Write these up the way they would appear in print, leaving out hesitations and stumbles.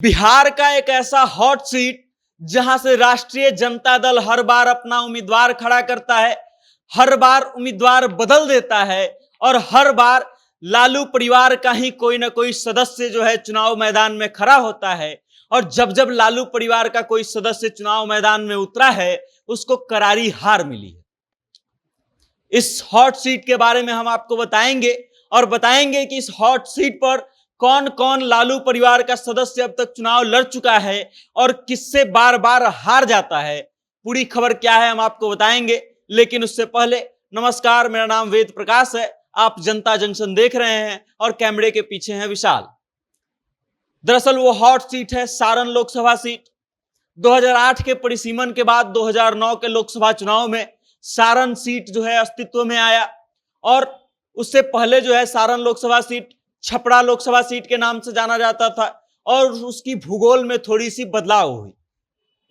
बिहार का एक ऐसा हॉट सीट जहां से राष्ट्रीय जनता दल हर बार अपना उम्मीदवार खड़ा करता है, हर बार उम्मीदवार बदल देता है और हर बार लालू परिवार का ही कोई ना कोई सदस्य जो है चुनाव मैदान में खड़ा होता है। और जब जब लालू परिवार का कोई सदस्य चुनाव मैदान में उतरा है, उसको करारी हार मिली है। इस हॉट सीट के बारे में हम आपको बताएंगे और बताएंगे कि इस हॉट सीट पर कौन कौन लालू परिवार का सदस्य अब तक चुनाव लड़ चुका है और किससे बार बार हार जाता है। पूरी खबर क्या है हम आपको बताएंगे, लेकिन उससे पहले नमस्कार, मेरा नाम वेद प्रकाश है। आप जनता जंक्शन देख रहे हैं और कैमरे के पीछे हैं विशाल। दरअसल वो हॉट सीट है सारण लोकसभा सीट। 2008 के परिसीमन के बाद 2009 के लोकसभा चुनाव में सारण सीट जो है अस्तित्व में आया और उससे पहले जो है सारण लोकसभा सीट छपरा लोकसभा सीट के नाम से जाना जाता था और उसकी भूगोल में थोड़ी सी बदलाव हुई।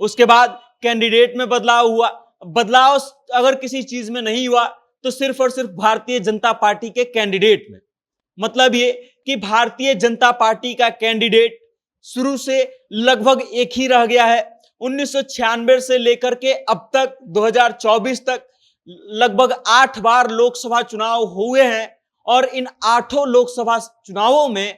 उसके बाद कैंडिडेट में बदलाव हुआ। बदलाव अगर किसी चीज में नहीं हुआ तो सिर्फ और सिर्फ भारतीय जनता पार्टी के कैंडिडेट में। मतलब ये कि भारतीय जनता पार्टी का कैंडिडेट शुरू से लगभग एक ही रह गया है। 1996 से लेकर के अब तक 2024 तक लगभग 8 बार लोकसभा चुनाव हुए हैं और इन 8 लोकसभा चुनावों में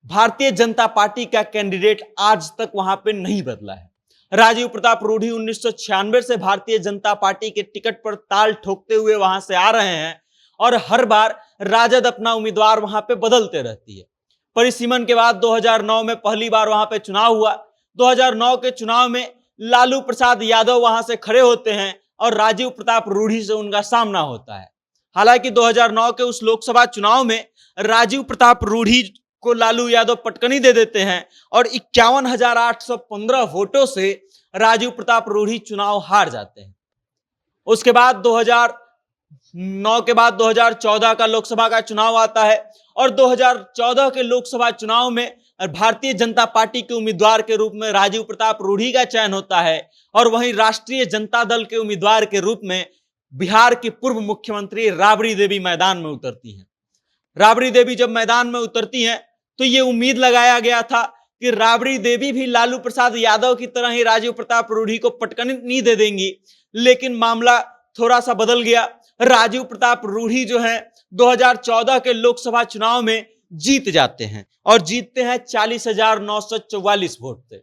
भारतीय जनता पार्टी का कैंडिडेट आज तक वहां पे नहीं बदला है। राजीव प्रताप रूढ़ी 1996 से भारतीय जनता पार्टी के टिकट पर ताल ठोकते हुए वहां से आ रहे हैं और हर बार राजद अपना उम्मीदवार वहां पे बदलते रहती है। परिसीमन के बाद 2009 में पहली बार वहां पे चुनाव हुआ। 2009 के चुनाव में लालू प्रसाद यादव वहां से खड़े होते हैं और राजीव प्रताप रूढ़ी से उनका सामना होता है। हालांकि 2009 के उस लोकसभा चुनाव में राजीव प्रताप रूढ़ी को लालू यादव पटकनी दे देते हैं और 51,815 वोटों से राजीव प्रताप रूढ़ी चुनाव हार जाते हैं। उसके बाद 2009 के बाद 2014 का लोकसभा का चुनाव आता है और 2014 के लोकसभा चुनाव में भारतीय जनता पार्टी के उम्मीदवार के रूप में राजीव प्रताप रूढ़ी का चयन होता है और वहीं राष्ट्रीय जनता दल के उम्मीदवार के रूप में बिहार की पूर्व मुख्यमंत्री राबड़ी देवी मैदान में उतरती हैं। राबड़ी देवी जब मैदान में उतरती हैं तो ये उम्मीद लगाया गया था कि राबड़ी देवी भी लालू प्रसाद यादव की तरह ही राजीव प्रताप रूढ़ी को पटकनी दे देंगी, लेकिन मामला थोड़ा सा बदल गया। राजीव प्रताप रूढ़ी जो है 2014 के लोकसभा चुनाव में जीत जाते हैं और जीतते हैं 40,944 वोट से।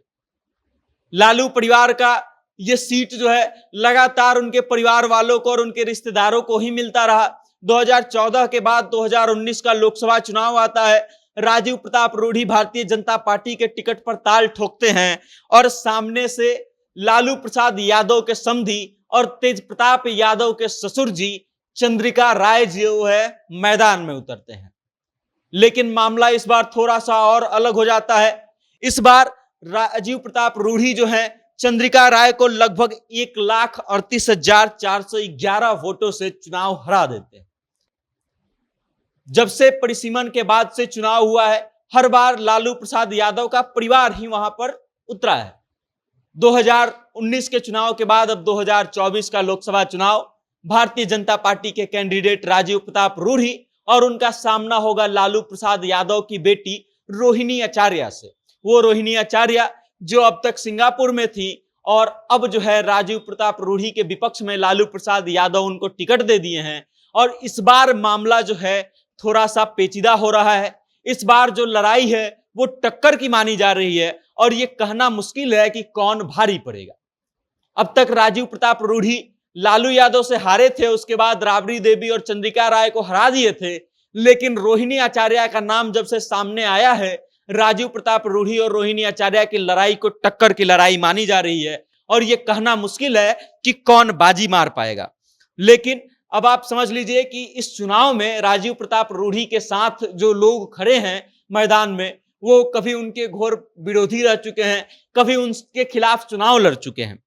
लालू परिवार का ये सीट जो है लगातार उनके परिवार वालों को और उनके रिश्तेदारों को ही मिलता रहा। 2014 के बाद 2019 का लोकसभा चुनाव आता है। राजीव प्रताप रूढ़ी भारतीय जनता पार्टी के टिकट पर ताल ठोकते हैं और सामने से लालू प्रसाद यादव के समधी और तेज प्रताप यादव के ससुर जी चंद्रिका राय जो है मैदान में उतरते हैं। लेकिन मामला इस बार थोड़ा सा और अलग हो जाता है। इस बार राजीव प्रताप रूढ़ी जो है चंद्रिका राय को लगभग 1,38,411 वोटों से चुनाव हरा देते हैं। जब से परिसीमन के बाद से चुनाव हुआ है, हर बार लालू प्रसाद यादव का परिवार ही वहां पर उतरा है। 2019 के चुनाव के बाद अब 2024 का लोकसभा चुनाव, भारतीय जनता पार्टी के कैंडिडेट राजीव प्रताप रूढ़ी और उनका सामना होगा लालू प्रसाद यादव की बेटी रोहिणी आचार्य से। वो रोहिणी आचार्य जो अब तक सिंगापुर में थी और अब जो है राजीव प्रताप रूढ़ी के विपक्ष में लालू प्रसाद यादव उनको टिकट दे दिए हैं और इस बार मामला जो है थोड़ा सा पेचीदा हो रहा है। इस बार जो लड़ाई है वो टक्कर की मानी जा रही है और ये कहना मुश्किल है कि कौन भारी पड़ेगा। अब तक राजीव प्रताप रूढ़ी लालू यादव से हारे थे, उसके बाद राबड़ी देवी और चंद्रिका राय को हरा दिए थे, लेकिन रोहिणी आचार्य का नाम जब से सामने आया है, राजीव प्रताप रूढ़ी और रोहिणी आचार्य की लड़ाई को टक्कर की लड़ाई मानी जा रही है और यह कहना मुश्किल है कि कौन बाजी मार पाएगा। लेकिन अब आप समझ लीजिए कि इस चुनाव में राजीव प्रताप रूढ़ी के साथ जो लोग खड़े हैं मैदान में, वो कभी उनके घोर विरोधी रह चुके हैं, कभी उनके खिलाफ चुनाव लड़ चुके हैं।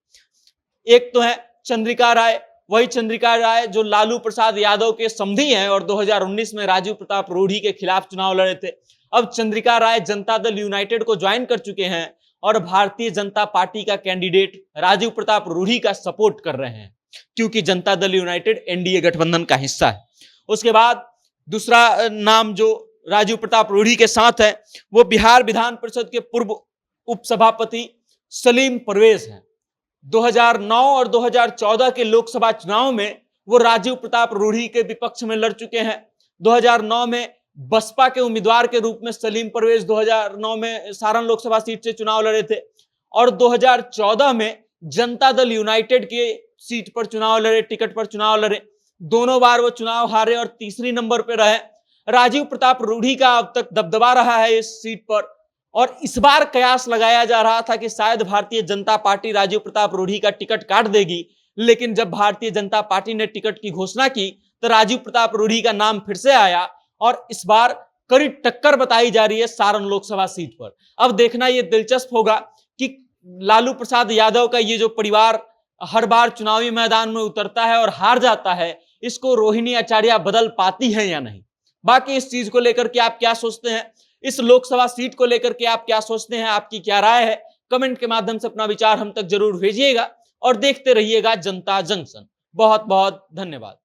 एक तो है चंद्रिका राय, वही चंद्रिका राय जो लालू प्रसाद यादव के समधी हैं और 2019 में राजीव प्रताप रूढ़ी के खिलाफ चुनाव लड़े थे। अब चंद्रिका राय जनता दल यूनाइटेड को ज्वाइन कर चुके हैं और भारतीय जनता पार्टी का कैंडिडेट राजीव प्रताप रूढ़ी का सपोर्ट कर रहे हैं, क्योंकि जनता दल यूनाइटेड एनडीए गठबंधन का हिस्सा है। उसके बाद दूसरा नाम जो राजीव प्रताप रूढ़ी के साथ है वो बिहार विधान परिषद के पूर्व उपसभापति सलीम परवेज हैं। 2009 और 2014 के लोकसभा चुनाव में वो राजीव प्रताप रूढ़ी के विपक्ष में लड़ चुके हैं। 2009 में बसपा के उम्मीदवार के रूप में सलीम परवेज 2009 में सारण लोकसभा सीट से चुनाव लड़े थे और 2014 में जनता दल यूनाइटेड के सीट पर चुनाव लड़े, टिकट पर चुनाव लड़े। दोनों बार वो चुनाव हारे और तीसरी नंबर पर रहे। राजीव प्रताप रूढ़ी का अब तक दबदबा रहा है इस सीट पर और इस बार कयास लगाया जा रहा था कि शायद भारतीय जनता पार्टी राजीव प्रताप रूढ़ी का टिकट काट देगी, लेकिन जब भारतीय जनता पार्टी ने टिकट की घोषणा की तो राजीव प्रताप रूढ़ी का नाम फिर से आया और इस बार कड़ी टक्कर बताई जा रही है सारण लोकसभा सीट पर। अब देखना यह दिलचस्प होगा कि लालू प्रसाद यादव का ये जो परिवार हर बार चुनावी मैदान में उतरता है और हार जाता है, इसको रोहिणी आचार्य बदल पाती है या नहीं। बाकी इस चीज को लेकर के आप क्या सोचते हैं, इस लोकसभा सीट को लेकर के आप क्या सोचते हैं, आपकी क्या राय है, कमेंट के माध्यम से अपना विचार हम तक जरूर भेजिएगा और देखते रहिएगा जनता जंक्शन। बहुत बहुत धन्यवाद।